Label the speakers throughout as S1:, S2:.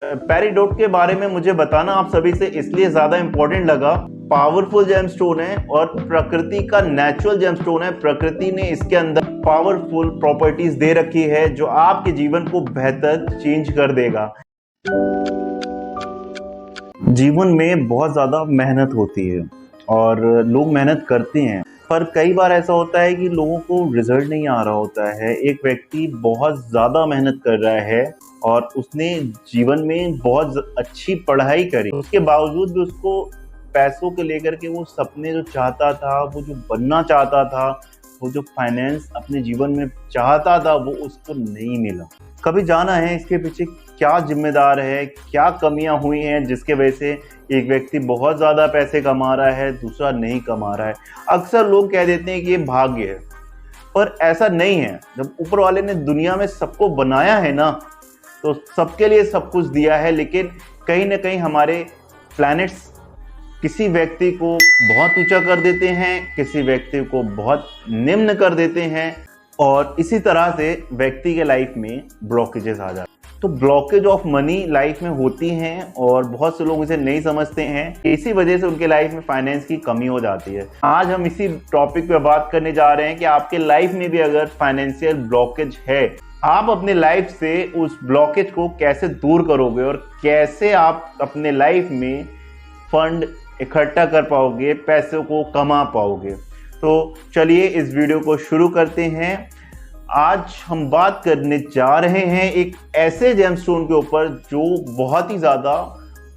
S1: Peridot के बारे में मुझे बताना आप सभी से इसलिए ज्यादा इंपॉर्टेंट लगा। पावरफुल जेमस्टोन है और प्रकृति का नेचुरल जेमस्टोन है। प्रकृति ने इसके अंदर पावरफुल प्रॉपर्टीज दे रखी है जो आपके जीवन को बेहतर चेंज कर देगा। जीवन में बहुत ज़्यादा मेहनत होती है और लोग मेहनत करते हैं, पर कई बार ऐसा होता है कि लोगों को रिजल्ट नहीं आ रहा होता है। एक व्यक्ति बहुत ज़्यादा मेहनत कर रहा है और उसने जीवन में बहुत अच्छी पढ़ाई करी, उसके बावजूद भी उसको पैसों के लेकर के वो सपने जो चाहता था, वो जो बनना चाहता था, वो जो फाइनेंस अपने जीवन में चाहता था, वो उसको नहीं मिला। कभी जाना है इसके पीछे क्या जिम्मेदार है, क्या कमियां हुई हैं जिसके वजह से एक व्यक्ति बहुत ज़्यादा पैसे कमा रहा है, दूसरा नहीं कमा रहा है। अक्सर लोग कह देते हैं कि ये भाग्य है, पर ऐसा नहीं है। जब ऊपर वाले ने दुनिया में सबको बनाया है ना, तो सबके लिए सब कुछ दिया है, लेकिन कहीं ना कहीं हमारे प्लैनेट्स किसी व्यक्ति को बहुत ऊंचा कर देते हैं, किसी व्यक्ति को बहुत निम्न कर देते हैं, और इसी तरह से व्यक्ति के लाइफ में ब्लॉकेजेस आ जाते हैं। तो ब्लॉकेज ऑफ मनी लाइफ में होती हैं और बहुत से लोग इसे नहीं समझते हैं। इसी वजह से उनके लाइफ में फाइनेंस की कमी हो जाती है। आज हम इसी टॉपिक पे बात करने जा रहे हैं कि आपके लाइफ में भी अगर फाइनेंशियल ब्लॉकेज है, आप अपने लाइफ से उस ब्लॉकेज को कैसे दूर करोगे और कैसे आप अपने लाइफ में फंड इकट्ठा कर पाओगे, पैसों को कमा पाओगे। तो चलिए इस वीडियो को शुरू करते हैं। आज हम बात करने जा रहे हैं एक ऐसे जेमस्टोन के ऊपर जो बहुत ही ज़्यादा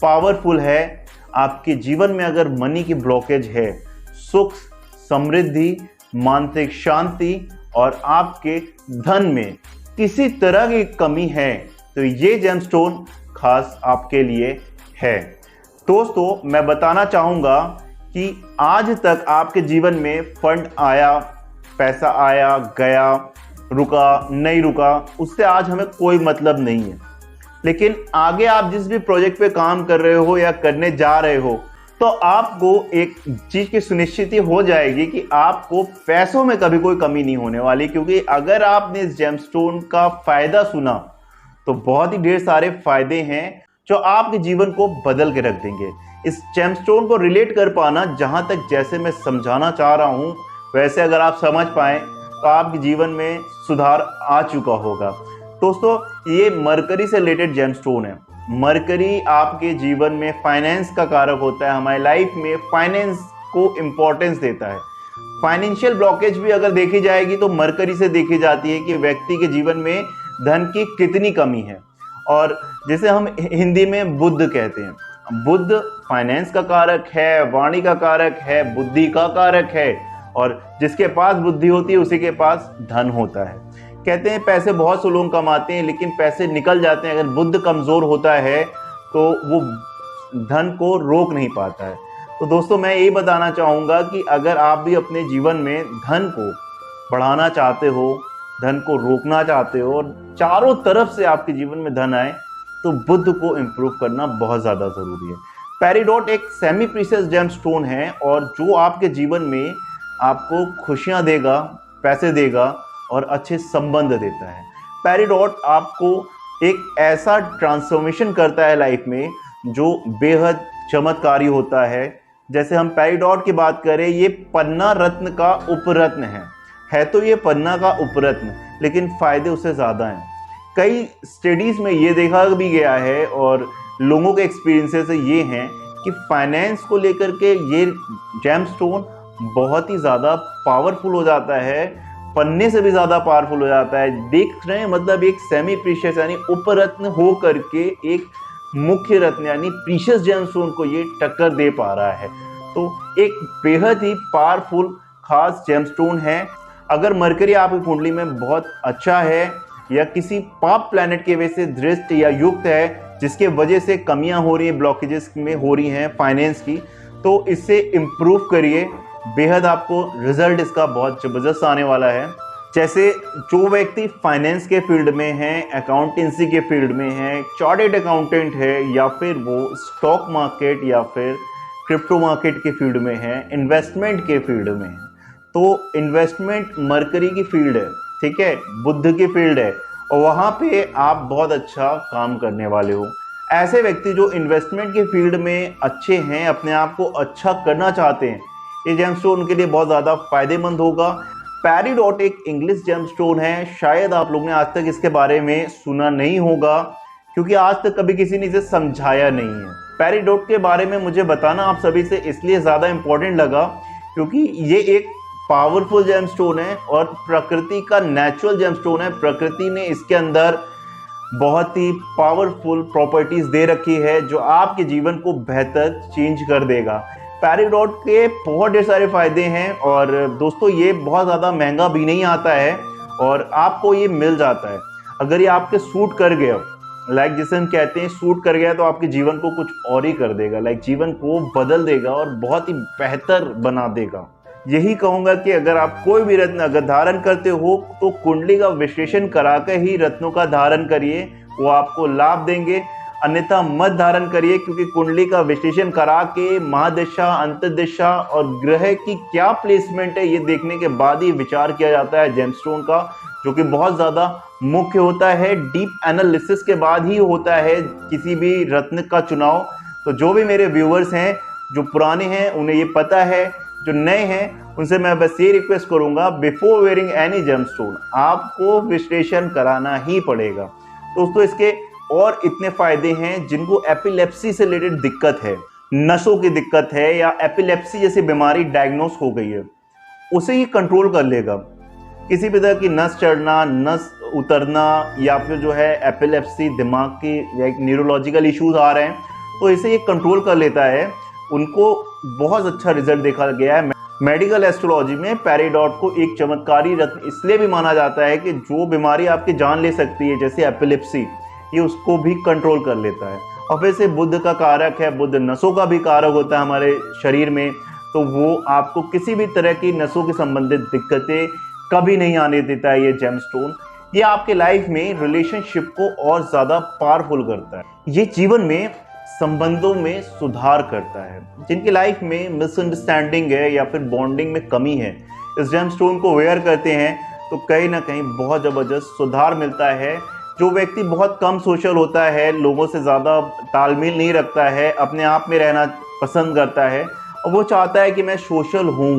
S1: पावरफुल है। आपके जीवन में अगर मनी की ब्लॉकेज है, सुख, समृद्धि, मानसिक शांति और आपके धन में किसी तरह की कमी है, तो ये जेमस्टोन खास आपके लिए है। दोस्तों, मैं बताना चाहूँगा कि आज तक आपके जीवन में फंड आया, पैसा आया गया, रुका नहीं रुका, उससे आज हमें कोई मतलब नहीं है। लेकिन आगे आप जिस भी प्रोजेक्ट पे काम कर रहे हो या करने जा रहे हो, तो आपको एक चीज़ की सुनिश्चित हो जाएगी कि आपको पैसों में कभी कोई कमी नहीं होने वाली। क्योंकि अगर आपने इस जेमस्टोन का फ़ायदा सुना तो बहुत ही ढेर सारे फ़ायदे हैं जो आपके जीवन को बदल के रख देंगे। इस जेमस्टोन को रिलेट कर पाना, जहां तक जैसे मैं समझाना चाह रहा हूं, वैसे अगर आप समझ पाएं तो आपके जीवन में सुधार आ चुका होगा। दोस्तों, ये मरकरी से रिलेटेड जेमस्टोन है। मरकरी आपके जीवन में फाइनेंस का कारक होता है, हमारी लाइफ में फाइनेंस को इम्पोर्टेंस देता है। फाइनेंशियल ब्लॉकेज भी अगर देखी जाएगी तो मरकरी से देखी जाती है कि व्यक्ति के जीवन में धन की कितनी कमी है। और जिसे हम हिंदी में बुद्ध कहते हैं। बुद्ध फाइनेंस का कारक है, वाणी का कारक है, बुद्धि का कारक है, और जिसके पास बुद्धि होती है उसी के पास धन होता है। कहते हैं पैसे बहुत से लोग कमाते हैं, लेकिन पैसे निकल जाते हैं। अगर बुद्ध कमज़ोर होता है तो वो धन को रोक नहीं पाता है। तो दोस्तों, मैं यही बताना चाहूँगा कि अगर आप भी अपने जीवन में धन को बढ़ाना चाहते हो, धन को रोकना चाहते हो और चारों तरफ से आपके जीवन में धन आए, तो बुद्ध को इम्प्रूव करना बहुत ज़्यादा ज़रूरी है। पेरिडोट एक सेमी प्रीशियस जेमस्टोन है और जो आपके जीवन में आपको खुशियाँ देगा, पैसे देगा और अच्छे संबंध देता है। पेरिडोट आपको एक ऐसा ट्रांसफॉर्मेशन करता है लाइफ में जो बेहद चमत्कारी होता है। जैसे हम पेरिडोट की बात करें, ये पन्ना रत्न का उपरत्न है तो ये पन्ना का उपरत्न, लेकिन फ़ायदे उससे ज़्यादा हैं। कई स्टडीज़ में ये देखा भी गया है और लोगों के एक्सपीरियंसेस ये हैं कि फाइनेंस को लेकर के ये जेमस्टोन बहुत ही ज़्यादा पावरफुल हो जाता है, पन्ने से भी ज़्यादा पावरफुल हो जाता है। देख रहे हैं, मतलब एक सेमी प्रीशियस यानी उपरत्न हो करके एक मुख्य रत्न यानी प्रीशियस जेमस्टोन को ये टक्कर दे पा रहा है। तो एक बेहद ही पावरफुल खास जेमस्टोन है। अगर मरकरी आपकी कुंडली में बहुत अच्छा है या किसी पाप प्लैनेट की वजह से दृष्ट या युक्त है, जिसके वजह से कमियां हो रही हैं, ब्लॉकेजेस में हो रही हैं फाइनेंस की, तो इससे इम्प्रूव करिए। बेहद आपको रिजल्ट इसका बहुत ज़बरदस्त आने वाला है। जैसे जो व्यक्ति फाइनेंस के फील्ड में है, अकाउंटेंसी के फील्ड में है, चार्टर्ड अकाउंटेंट है, या फिर वो स्टॉक मार्केट या फिर क्रिप्टो मार्केट के फील्ड में है, इन्वेस्टमेंट के फील्ड में है, तो इन्वेस्टमेंट मरकरी की फील्ड है, ठीक है, बुद्ध की फील्ड है, और वहाँ पे आप बहुत अच्छा काम करने वाले हो। ऐसे व्यक्ति जो इन्वेस्टमेंट के फील्ड में अच्छे हैं, अपने आप को अच्छा करना चाहते हैं, ये जेमस्टोन उनके लिए बहुत ज़्यादा फायदेमंद होगा। पेरिडॉट एक इंग्लिश जेमस्टोन है, शायद आप लोगों ने आज तक इसके बारे में सुना नहीं होगा क्योंकि आज तक कभी किसी ने इसे समझाया नहीं है। पेरिडॉट के बारे में मुझे बताना आप सभी से इसलिए ज़्यादा इम्पोर्टेंट लगा क्योंकि ये एक पावरफुल जेमस्टोन है और प्रकृति का नेचुरल जेमस्टोन है। प्रकृति ने इसके अंदर बहुत ही पावरफुल प्रॉपर्टीज दे रखी है जो आपके जीवन को बेहतर चेंज कर देगा। पेरिडॉट के बहुत ढेर सारे फायदे हैं और दोस्तों ये बहुत ज़्यादा महंगा भी नहीं आता है और आपको ये मिल जाता है। अगर ये आपके सूट कर गया, लाइक जिसे हम कहते हैं सूट कर गया, तो आपके जीवन को कुछ और ही कर देगा, लाइक जीवन को बदल देगा और बहुत ही बेहतर बना देगा। यही कहूँगा कि अगर आप कोई भी रत्न अगर धारण करते हो तो कुंडली का विश्लेषण कराकर ही रत्नों का धारण करिए, वो आपको लाभ देंगे। अन्यथा मत धारण करिए क्योंकि कुंडली का विश्लेषण करा के महादशा, अंतर्दशा और ग्रह की क्या प्लेसमेंट है ये देखने के बाद ही विचार किया जाता है जेमस्टोन का, जो कि बहुत ज़्यादा मुख्य होता है। डीप एनालिसिस के बाद ही होता है किसी भी रत्न का चुनाव। तो जो भी मेरे व्यूअर्स हैं जो पुराने हैं उन्हें ये पता है, जो नए हैं उनसे मैं बस ये रिक्वेस्ट करूंगा, बिफोर वेयरिंग एनी जेमस्टोन आपको विश्लेषण कराना ही पड़ेगा। दोस्तों इसके और इतने फायदे हैं, जिनको एपिलेप्सी से रिलेटेड दिक्कत है, नसों की दिक्कत है या एपिलेप्सी जैसी बीमारी डायग्नोस हो गई है, उसे ही कंट्रोल कर लेगा। किसी भी तरह की नस चढ़ना, नस उतरना या फिर जो है एपिलेप्सी, दिमाग की या एक न्यूरोलॉजिकल इश्यूज आ रहे हैं तो इसे ये कंट्रोल कर लेता है। उनको बहुत अच्छा रिजल्ट देखा गया है। मेडिकल एस्ट्रोलॉजी में पेरिडॉट को एक चमत्कारी रत्न इसलिए भी माना जाता है कि जो बीमारी आपकी जान ले सकती है जैसे एपिलेप्सी, ये उसको भी कंट्रोल कर लेता है। और वैसे बुध का कारक है, बुध नसों का भी कारक होता है हमारे शरीर में, तो वो आपको किसी भी तरह की नसों के संबंधित दिक्कतें कभी नहीं आने देता है ये जेमस्टोन। ये आपके लाइफ में रिलेशनशिप को और ज़्यादा पावरफुल करता है। ये जीवन में संबंधों में सुधार करता है। जिनकी लाइफ में मिसअंडरस्टैंडिंग है या फिर बॉन्डिंग में कमी है, इस जेमस्टोन को वेयर करते हैं तो कहीं ना कहीं बहुत ज़बरदस्त सुधार मिलता है। जो व्यक्ति बहुत कम सोशल होता है, लोगों से ज़्यादा तालमेल नहीं रखता है, अपने आप में रहना पसंद करता है और वो चाहता है कि मैं सोशल हूँ,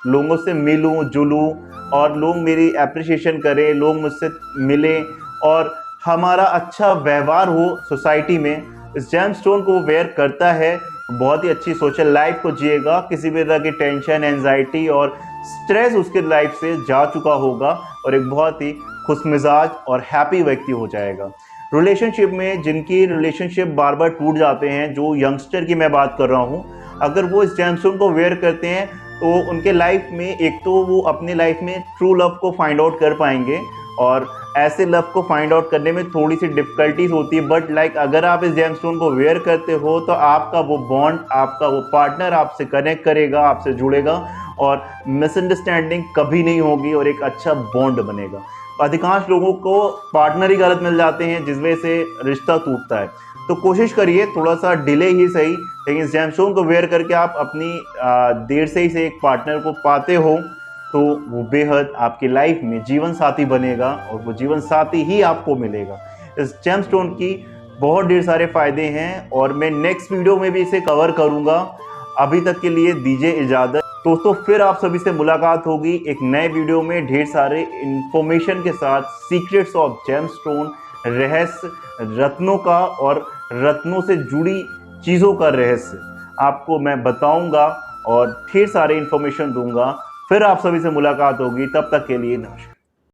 S1: लोगों से मिलूँ जुलूँ और लोग मेरी एप्रिसिएशन करें, लोग मुझसे मिलें और हमारा अच्छा व्यवहार हो सोसाइटी में, इस जेमस्टोन को वो वेयर करता है, बहुत ही अच्छी सोशल लाइफ को जिएगा। किसी भी तरह की टेंशन, एंजाइटी और स्ट्रेस उसके लाइफ से जा चुका होगा और एक बहुत ही खुशमिजाज और हैप्पी व्यक्ति हो जाएगा। रिलेशनशिप में जिनकी रिलेशनशिप बार बार टूट जाते हैं, जो यंगस्टर की मैं बात कर रहा हूँ, अगर वो इस जेमस्टोन को वेयर करते हैं तो उनके लाइफ में एक तो वो अपने लाइफ में ट्रू लव को फाइंड आउट कर पाएंगे और ऐसे लव को फाइंड आउट करने में थोड़ी सी डिफिकल्टीज होती है, बट लाइक अगर आप इस जेमस्टोन को वेयर करते हो तो आपका वो बॉन्ड, आपका वो पार्टनर आपसे कनेक्ट करेगा, आपसे जुड़ेगा और मिसअंडरस्टैंडिंग कभी नहीं होगी और एक अच्छा बॉन्ड बनेगा। अधिकांश लोगों को पार्टनर ही गलत मिल जाते हैं जिस वजह से रिश्ता टूटता है। तो कोशिश करिए, थोड़ा सा डिले ही सही, लेकिन इस जेमस्टोन को वेयर करके आप अपनी देर से ही से एक पार्टनर को पाते हो तो वो बेहद आपकी लाइफ में जीवन साथी बनेगा और वो जीवन साथी ही आपको मिलेगा। इस जेमस्टोन की बहुत ढेर सारे फायदे हैं और मैं नेक्स्ट वीडियो में भी इसे कवर करूंगा। अभी तक के लिए दीजिए इजाज़त दोस्तों, फिर आप सभी से मुलाकात होगी एक नए वीडियो में ढेर सारे इंफॉर्मेशन के साथ, सीक्रेट्स ऑफ जेमस्टोन, रहस्य रत्नों का और रत्नों से जुड़ी चीज़ों का रहस्य आपको मैं बताऊंगा और ढेर सारे इंफॉर्मेशन दूंगा। फिर आप सभी से मुलाकात होगी, तब तक के लिए नमस्कार।